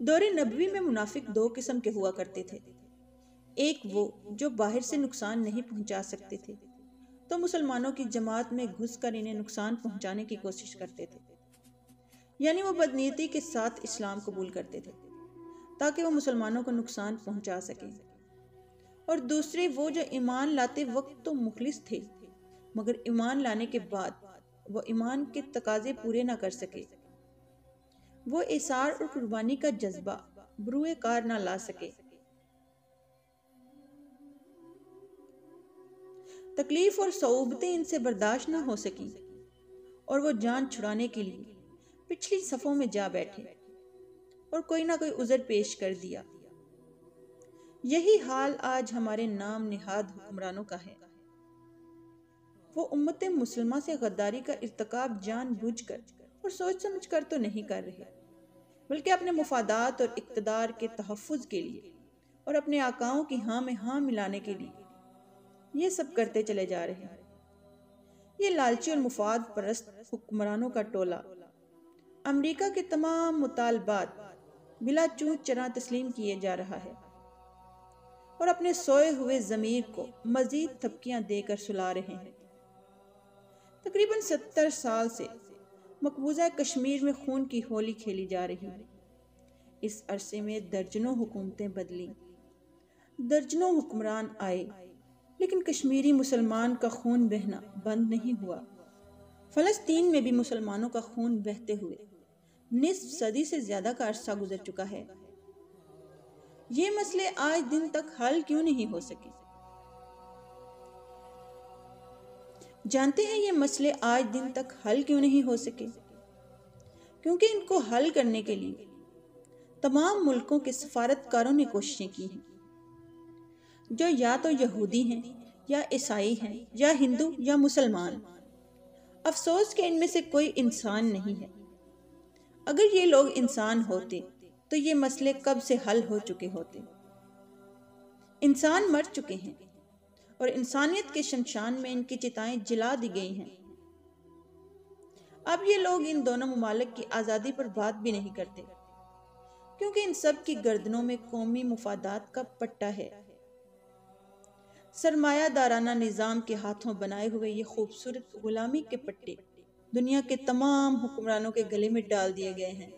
دور نبوی میں منافق دو قسم کے ہوا کرتے تھے۔ ایک وہ جو باہر سے نقصان نہیں پہنچا سکتے تھے تو مسلمانوں کی جماعت میں گھس کر انہیں نقصان پہنچانے کی کوشش کرتے تھے، یعنی وہ بدنیتی کے ساتھ اسلام قبول کرتے تھے تاکہ وہ مسلمانوں کو نقصان پہنچا سکیں۔ اور دوسرے وہ جو ایمان لاتے وقت تو مخلص تھے مگر ایمان لانے کے بعد وہ ایمان کے تقاضے پورے نہ کر سکے، وہ ایثار اور قربانی کا جذبہ بروئے کار نہ لا سکے، تکلیف اور صعوبتیں ان سے برداشت نہ ہو سکیں اور وہ جان چھڑانے کے لیے پچھلی صفوں میں جا بیٹھے اور کوئی نہ کوئی عذر پیش کر دیا۔ یہی حال آج ہمارے نام نہاد حکمرانوں کا ہے۔ وہ امت مسلمہ سے غداری کا ارتکاب جان بوجھ کر اور سوچ سمجھ کر تو نہیں کر رہے، بلکہ اپنے مفادات اور اقتدار کے تحفظ کے لیے اور اپنے آقاؤں کی ہاں میں ہاں ملانے کے لیے یہ سب کرتے چلے جا رہے ہیں۔ یہ لالچی اور مفاد پرست حکمرانوں کا ٹولہ امریکہ کے تمام مطالبات بلا چوت چرا تسلیم کیے جا رہا ہے اور اپنے سوئے ہوئے ضمیر کو مزید تھپکیاں دے کر سلا رہے ہیں۔ تقریباً 70 سال سے مقبوضہ کشمیر میں خون کی ہولی کھیلی جا رہی ہے۔ اس عرصے میں درجنوں حکومتیں بدلیں، درجنوں حکمران آئے، لیکن کشمیری مسلمان کا خون بہنا بند نہیں ہوا۔ فلسطین میں بھی مسلمانوں کا خون بہتے ہوئے نصف صدی سے زیادہ کا عرصہ گزر چکا ہے۔ یہ مسئلے آج دن تک حل کیوں نہیں ہو سکے؟ جانتے ہیں یہ مسئلے آج دن تک حل کیوں نہیں ہو سکے؟ کیونکہ ان کو حل کرنے کے لیے تمام ملکوں کے سفارتکاروں نے کوششیں کی ہیں، جو یا تو یہودی ہیں یا عیسائی ہیں یا ہندو یا مسلمان۔ افسوس کہ ان میں سے کوئی انسان نہیں ہے۔ اگر یہ لوگ انسان ہوتے تو یہ مسئلے کب سے حل ہو چکے ہوتے۔ انسان مر چکے ہیں اور انسانیت کے شمشان میں ان کی چتائیں جلا دی گئی ہیں۔ اب یہ لوگ ان دونوں ممالک کی آزادی پر بات بھی نہیں کرتے، کیونکہ ان سب کی گردنوں میں قومی مفادات کا پٹا ہے۔ سرمایہ دارانہ نظام کے ہاتھوں بنائے ہوئے یہ خوبصورت غلامی کے پٹے دنیا کے تمام حکمرانوں کے گلے میں ڈال دیے گئے ہیں،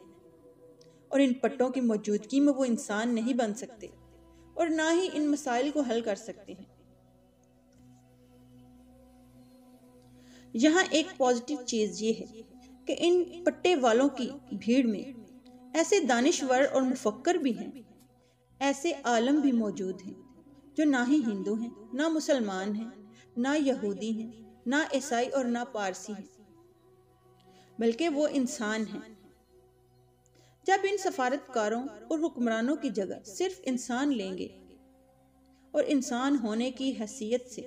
اور ان پٹوں کی موجودگی میں وہ انسان نہیں بن سکتے اور نہ ہی ان مسائل کو حل کر سکتے ہیں۔ یہاں ایک پازیٹیو چیز یہ ہے کہ ان پٹے والوں کی بھیڑ میں ایسے دانشور اور مفکر بھی ہیں، ایسے عالم بھی موجود ہیں جو نہ ہی ہندو ہیں، نہ مسلمان ہیں، نہ یہودی ہیں، نہ عیسائی اور نہ پارسی ہیں، بلکہ وہ انسان ہیں۔ جب ان سفارتکاروں اور حکمرانوں کی جگہ صرف انسان لیں گے اور انسان ہونے کی حیثیت سے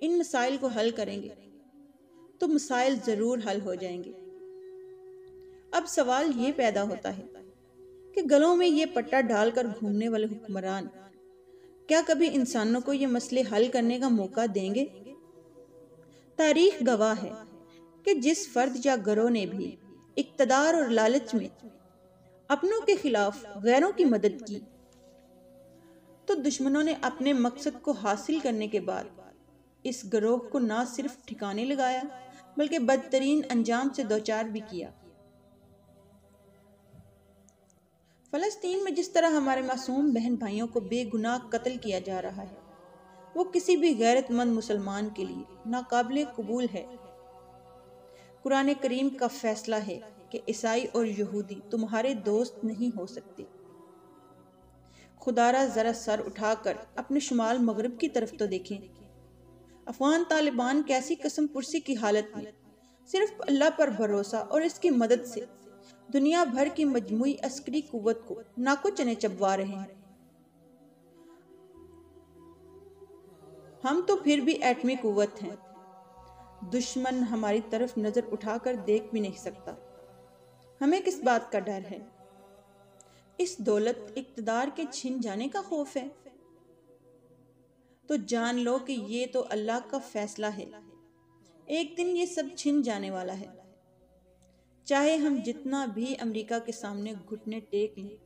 ان مسائل کو حل کریں گے تو مسائل ضرور حل ہو جائیں گے۔ اب سوال یہ پیدا ہوتا ہے کہ گلوں میں یہ پٹا ڈال کر گھومنے والے حکمران کیا کبھی انسانوں کو یہ مسئلے حل کرنے کا موقع دیں گے؟ تاریخ گواہ ہے کہ جس فرد یا گروہ نے بھی اقتدار اور لالچ میں اپنوں کے خلاف غیروں کی مدد کی تو دشمنوں نے اپنے مقصد کو حاصل کرنے کے بعد اس گروہ کو نہ صرف ٹھکانے لگایا بلکہ بدترین انجام سے دوچار بھی کیا۔ فلسطین میں جس طرح ہمارے معصوم بہن بھائیوں کو بے گناہ قتل کیا جا رہا ہے وہ کسی بھی غیرت مند مسلمان کے لیے ناقابل قبول ہے۔ قرآن کریم کا فیصلہ ہے کہ عیسائی اور یہودی تمہارے دوست نہیں ہو سکتے۔ خدا را ذرا سر اٹھا کر اپنے شمال مغرب کی طرف تو دیکھیں۔ افغان طالبان کیسی قسم پرسی کی حالت میں صرف اللہ پر بھروسہ اور اس کی مدد سے دنیا بھر کی مجموعی عسکری قوت کو ناکو چنے چبوا رہے ہیں۔ ہم تو پھر بھی ایٹمی قوت ہیں، دشمن ہماری طرف نظر اٹھا کر دیکھ بھی نہیں سکتا۔ ہمیں کس بات کا ڈر ہے؟ اس دولت اقتدار کے چھن جانے کا خوف ہے؟ تو جان لو کہ یہ تو اللہ کا فیصلہ ہے، ایک دن یہ سب چھن جانے والا ہے۔ چاہے ہم جتنا بھی امریکہ کے سامنے گھٹنے ٹیک لیں،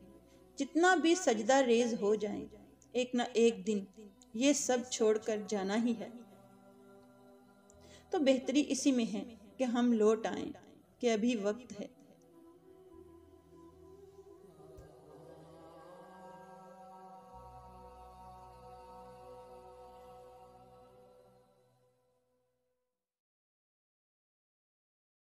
جتنا بھی سجدہ ریز ہو جائیں، ایک نہ ایک دن یہ سب چھوڑ کر جانا ہی ہے۔ تو بہتری اسی میں ہے کہ ہم لوٹ آئیں، کہ ابھی وقت ہے۔